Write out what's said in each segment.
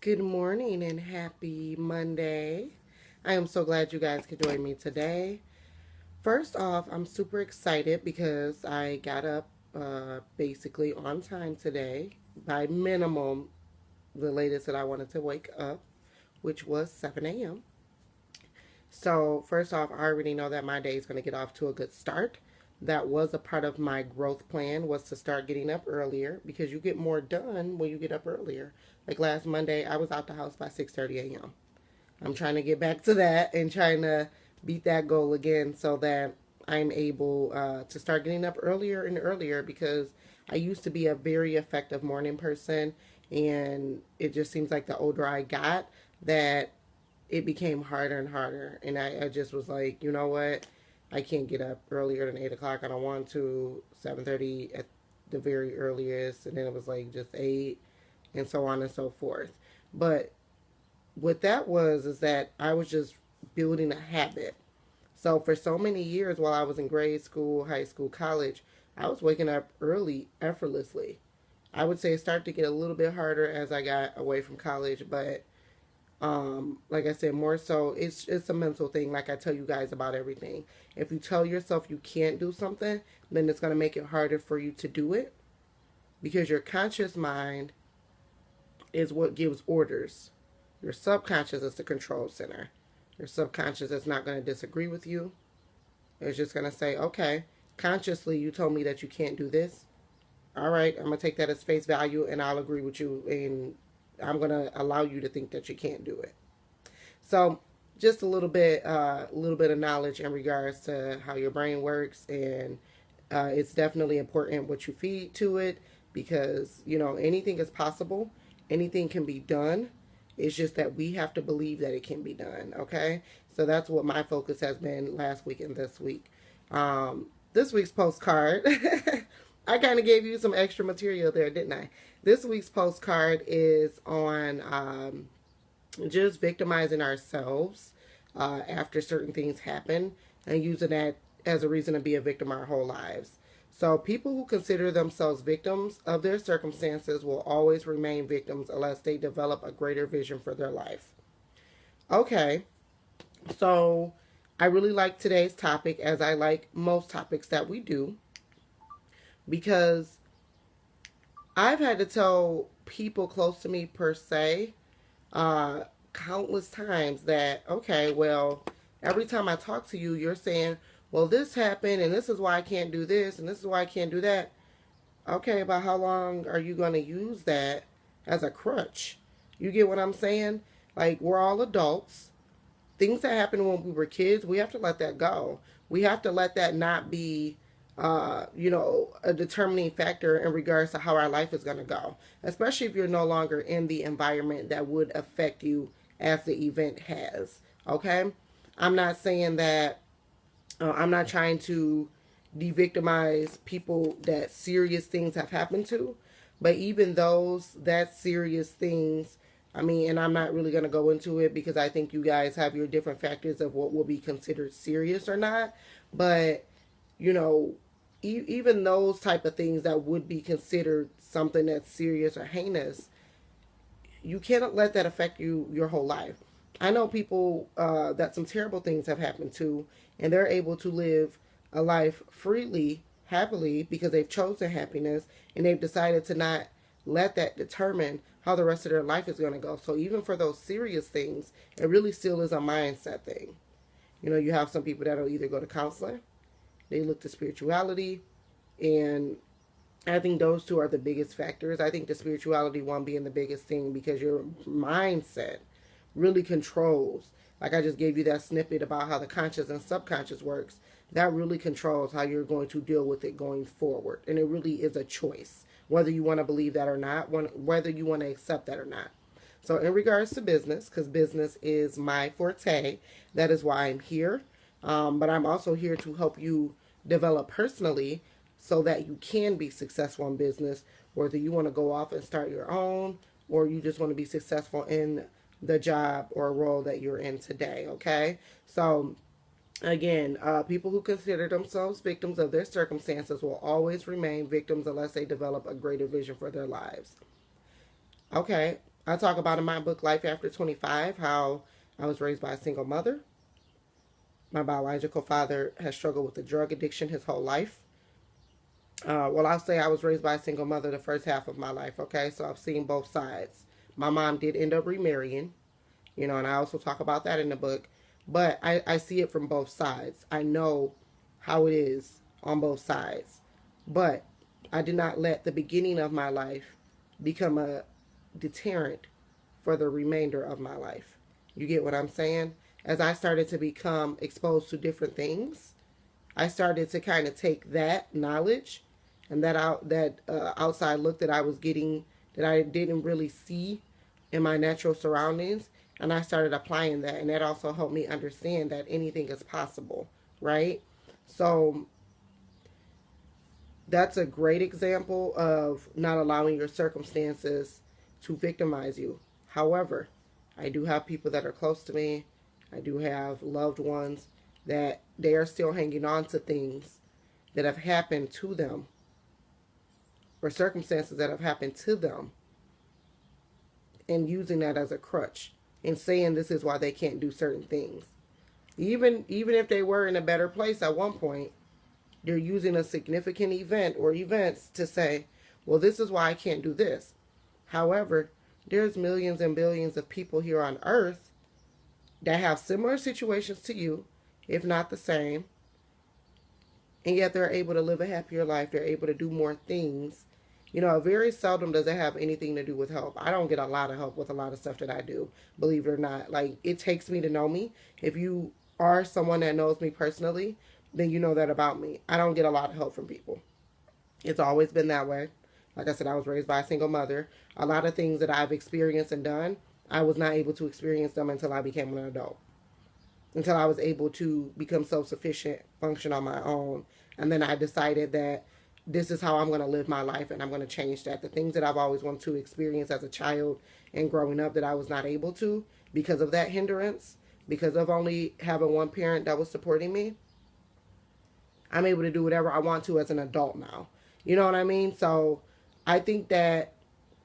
Good morning and happy Monday. I am so glad you guys could join me today. First off, I'm super excited because I got up basically on time today, by minimum, the latest that I wanted to wake up, which was 7 a.m. So, first off, I already know that my day is going to get off to a good start. That was a part of my growth plan was to start getting up earlier because you get more done when you get up earlier. Like last Monday, I was out the house by 6:30 a.m. I'm trying to get back to that and trying to beat that goal again so that I'm able to start getting up earlier and earlier because I used to be a very effective morning person, and it just seems like the older I got that it became harder and harder. And I just was like, you know what? I can't get up earlier than 8 o'clock. I don't want to. 7:30 at the very earliest, and then it was like just 8, and so on and so forth. But what that was is that I was just building a habit. So for so many years while I was in grade school, high school, college, I was waking up early effortlessly. I would say it started to get a little bit harder as I got away from college, but like I said, more so it's a mental thing. Like I tell you guys about everything. If you tell yourself you can't do something, then it's gonna make it harder for you to do it because your conscious mind is what gives orders. Your subconscious is the control center. Your subconscious is not going to disagree with you. It's just going to say, okay, consciously you told me that you can't do this. All right, I'm going to take that as face value and I'll agree with you and I'm going to allow you to think that you can't do it. So, just a little bit of knowledge in regards to how your brain works, and it's definitely important what you feed to it because anything is possible, anything can be done. It's just that we have to believe that it can be done. Okay, so that's what my focus has been last week and this week. This week's postcard. I kind of gave you some extra material there, didn't I? This week's postcard is on just victimizing ourselves after certain things happen and using that as a reason to be a victim our whole lives. So, people who consider themselves victims of their circumstances will always remain victims unless they develop a greater vision for their life. Okay, so I really like today's topic, as I like most topics that we do, because I've had to tell people close to me, per se, uh, countless times that, okay, well, every time I talk to you, you're saying, well, this happened, and this is why I can't do this, and this is why I can't do that. Okay, but how long are you going to use that as a crutch? You get what I'm saying? Like, we're all adults. Things that happened when we were kids, we have to let that go. We have to let that not be, a determining factor in regards to how our life is going to go, especially if you're no longer in the environment that would affect you as the event has. Okay? I'm not saying that, I'm not trying to de-victimize people that serious things have happened to, but even those that serious things, I mean, and I'm not really going to go into it because I think you guys have your different factors of what will be considered serious or not, but you know even those type of things that would be considered something that's serious or heinous, you cannot let that affect you your whole life. I know people that some terrible things have happened to, and they're able to live a life freely, happily, because they've chosen happiness and they've decided to not let that determine how the rest of their life is going to go. So even for those serious things, it really still is a mindset thing. You have some people that'll either go to counseling, they look to spirituality, and I think those two are the biggest factors. I think the spirituality one being the biggest thing because your mindset really controls. Like I just gave you that snippet about how the conscious and subconscious works. That really controls how you're going to deal with it going forward. And it really is a choice, whether you want to believe that or not, whether you want to accept that or not. So, in regards to business, because business is my forte, that is why I'm here. But I'm also here to help you develop personally so that you can be successful in business, whether you want to go off and start your own or you just want to be successful in the job or role that you're in today. Okay, so again, people who consider themselves victims of their circumstances will always remain victims unless they develop a greater vision for their lives. Okay, I talk about in my book, Life After 25, how I was raised by a single mother. My biological father has struggled with a drug addiction his whole life. Well, I'll say I was raised by a single mother the first half of my life, okay? So I've seen both sides. My mom did end up remarrying, and I also talk about that in the book. But I see it from both sides. I know how it is on both sides. But I did not let the beginning of my life become a deterrent for the remainder of my life. You get what I'm saying? As I started to become exposed to different things, I started to kind of take that knowledge and that outside look that I was getting that I didn't really see in my natural surroundings, and I started applying that, and that also helped me understand that anything is possible, right? So that's a great example of not allowing your circumstances to victimize you. However, I do have people that are close to me. I do have loved ones that they are still hanging on to things that have happened to them or circumstances that have happened to them and using that as a crutch and saying this is why they can't do certain things. Even if they were in a better place at one point, they're using a significant event or events to say, well, this is why I can't do this. However, there's millions and billions of people here on earth that have similar situations to you, if not the same, and yet they're able to live a happier life. They're able to do more things. Very seldom does it have anything to do with help. I don't get a lot of help with a lot of stuff that I do, believe it or not. Like, it takes me to know me. If you are someone that knows me personally, then you know that about me. I don't get a lot of help from people. It's always been that way. Like I said, I was raised by a single mother. A lot of things that I've experienced and done, I was not able to experience them until I became an adult. Until I was able to become self-sufficient, function on my own. And then I decided that this is how I'm going to live my life, and I'm going to change that. The things that I've always wanted to experience as a child and growing up that I was not able to because of that hindrance, because of only having one parent that was supporting me, I'm able to do whatever I want to as an adult now. You know what I mean? So I think that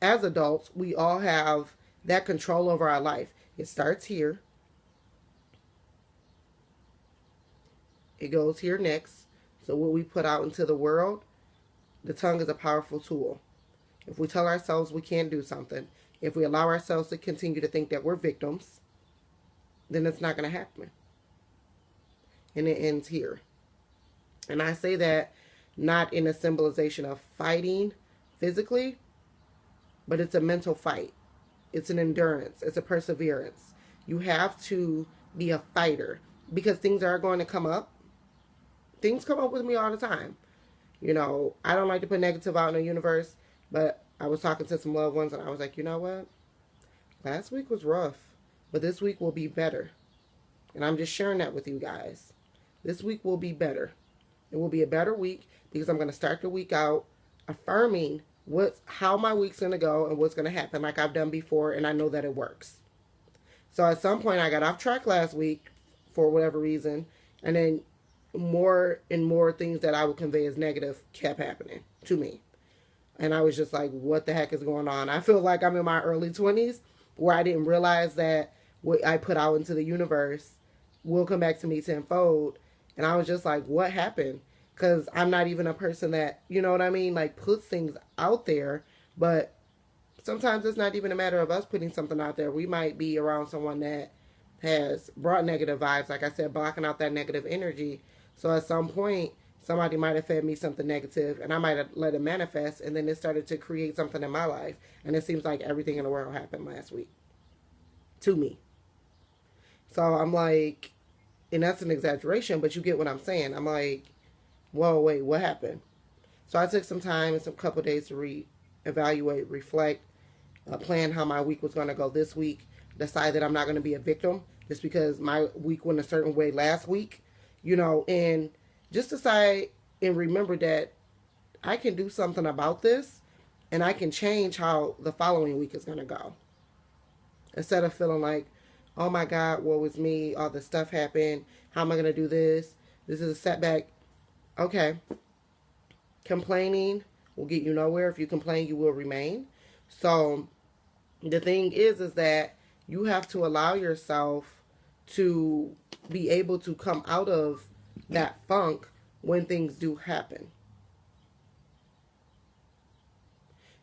as adults, we all have that control over our life. It starts here. It goes here next. So what we put out into the world, the tongue is a powerful tool. If we tell ourselves we can't do something, if we allow ourselves to continue to think that we're victims, then it's not going to happen. And it ends here. And I say that not in a symbolization of fighting physically, but it's a mental fight. It's an endurance. It's a perseverance. You have to be a fighter because things are going to come up. Things come up with me all the time. I don't like to put negative out in the universe, but I was talking to some loved ones and I was like, you know what? Last week was rough, but this week will be better. And I'm just sharing that with you guys. This week will be better. It will be a better week because I'm going to start the week out affirming how my week's going to go and what's going to happen like I've done before, and I know that it works. So at some point I got off track last week for whatever reason, and then more and more things that I would convey as negative kept happening to me. And I was just like, what the heck is going on? I feel like I'm in my early 20s where I didn't realize that what I put out into the universe will come back to me tenfold. And I was just like, what happened? Because I'm not even a person that, you know what I mean, like puts things out there. But sometimes it's not even a matter of us putting something out there. We might be around someone that has brought negative vibes, like I said, blocking out that negative energy. So at some point, somebody might have fed me something negative and I might have let it manifest, and then it started to create something in my life. And it seems like everything in the world happened last week to me. So I'm like, and that's an exaggeration, but you get what I'm saying. I'm like, whoa, wait, what happened? So I took some time and some couple days to evaluate, reflect, plan how my week was going to go this week, decide that I'm not going to be a victim just because my week went a certain way last week, and just decide and remember that I can do something about this and I can change how the following week is going to go. Instead of feeling like, oh my God, woe is me, all this stuff happened, how am I going to do this? This is a setback. Okay. Complaining will get you nowhere. If you complain, you will remain. So The thing is that you have to allow yourself to be able to come out of that funk when things do happen.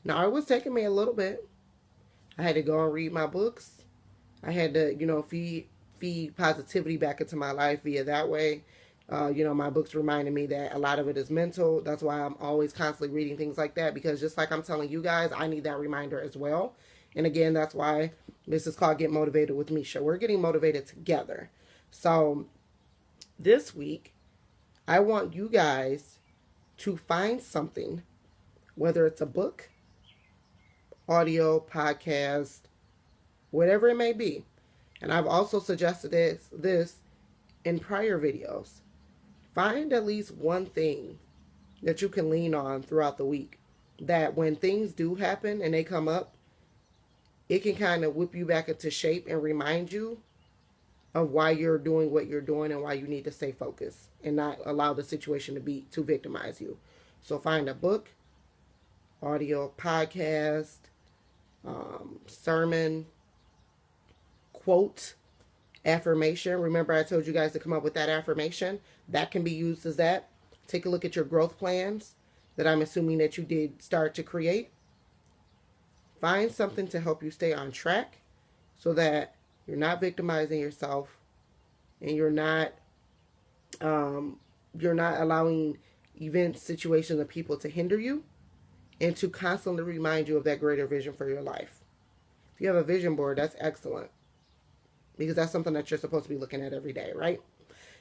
Now, it was taking me a little bit. I had to go and read my books. I had to, feed positivity back into my life via that way. My books reminded me that a lot of it is mental. That's why I'm always constantly reading things like that, because just like I'm telling you guys, I need that reminder as well. And again, that's why this is called Get Motivated with Misha. We're getting motivated together. So this week, I want you guys to find something, whether it's a book, audio, podcast, whatever it may be. And I've also suggested this in prior videos. Find at least one thing that you can lean on throughout the week, that when things do happen and they come up, it can kind of whip you back into shape and remind you of why you're doing what you're doing and why you need to stay focused and not allow the situation to victimize you. So find a book, audio, podcast, sermon, quote, affirmation. Remember, I told you guys to come up with that affirmation. That can be used as that. Take a look at your growth plans that I'm assuming that you did start to create. Find something to help you stay on track so that you're not victimizing yourself and you're not allowing events, situations, or people to hinder you, and to constantly remind you of that greater vision for your life. If you have a vision board, that's excellent, because that's something that you're supposed to be looking at every day, right?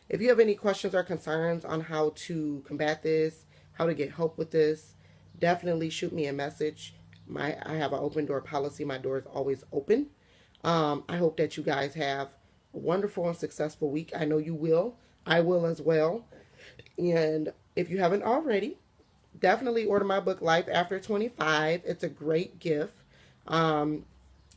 If you have any questions or concerns on how to combat this, how to get help with this, definitely shoot me a message. I have an open door policy. My door is always open. I hope that you guys have a wonderful and successful week. I know you will. I will as well. And if you haven't already, definitely order my book, Life After 25. It's a great gift.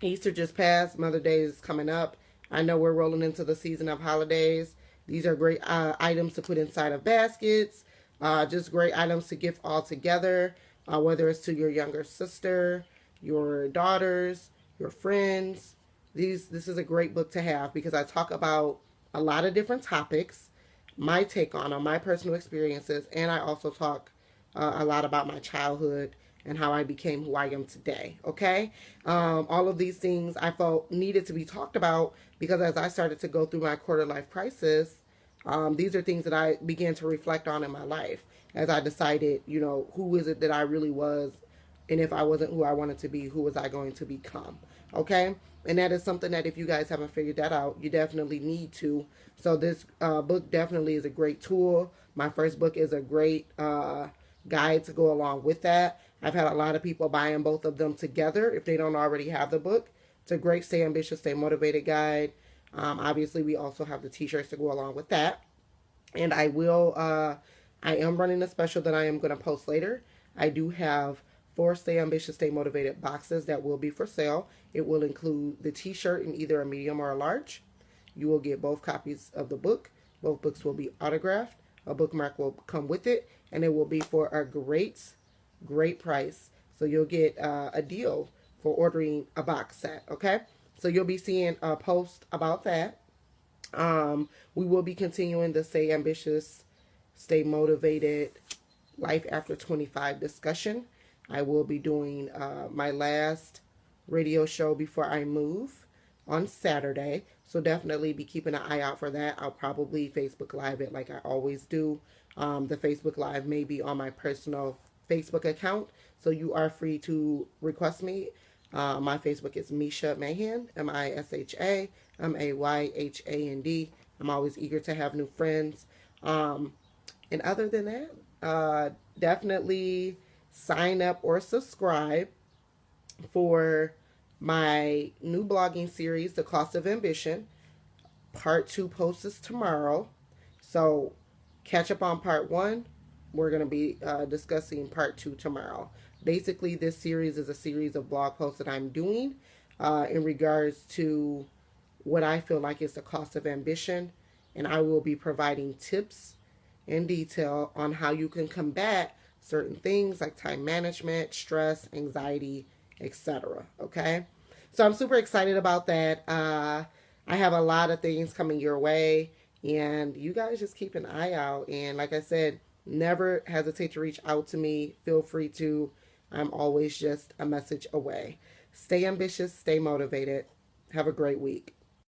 Easter just passed. Mother's Day is coming up. I know we're rolling into the season of holidays. These are great items to put inside of baskets. Just great items to gift all together, whether it's to your younger sister, your daughters, your friends. This is a great book to have, because I talk about a lot of different topics, my take on my personal experiences, and I also talk a lot about my childhood and how I became who I am today. Okay, all of these things I felt needed to be talked about, because as I started to go through my quarter life crisis, these are things that I began to reflect on in my life as I decided, who is it that I really was, and if I wasn't who I wanted to be, who was I going to become? Okay, and that is something that if you guys haven't figured that out, you definitely need to. So this book definitely is a great tool. My first book is a great guide to go along with that. I've had a lot of people buying both of them together if they don't already have the book. It's a great Stay Ambitious, Stay Motivated guide. Obviously, we also have the t-shirts to go along with that. And I am running a special that I am going to post later. I do have 4 Stay Ambitious, Stay Motivated boxes that will be for sale. It will include the t-shirt in either a medium or a large. You will get both copies of the book. Both books will be autographed. A bookmark will come with it, and it will be for a great price. So you'll get a deal for ordering a box set, okay? So you'll be seeing a post about that. We will be continuing the Stay Ambitious, Stay Motivated, Life After 25 discussion. I will be doing my last radio show before I move on Saturday. So definitely be keeping an eye out for that. I'll probably Facebook Live it like I always do. The Facebook Live may be on my personal Facebook account, so you are free to request me. My Facebook is Misha Mahan, MISHA MAYHAND. I'm always eager to have new friends. And other than that, definitely sign up or subscribe for my new blogging series, The Cost of Ambition. Part 2 posts tomorrow. So catch up on part 1. We're going to be discussing part 2 tomorrow. Basically, this series is a series of blog posts that I'm doing in regards to what I feel like is the cost of ambition. And I will be providing tips in detail on how you can combat certain things like time management, stress, anxiety, etc. Okay? So I'm super excited about that. I have a lot of things coming your way, and you guys just keep an eye out. And like I said, never hesitate to reach out to me. Feel free to. I'm always just a message away. Stay ambitious, stay motivated. Have a great week.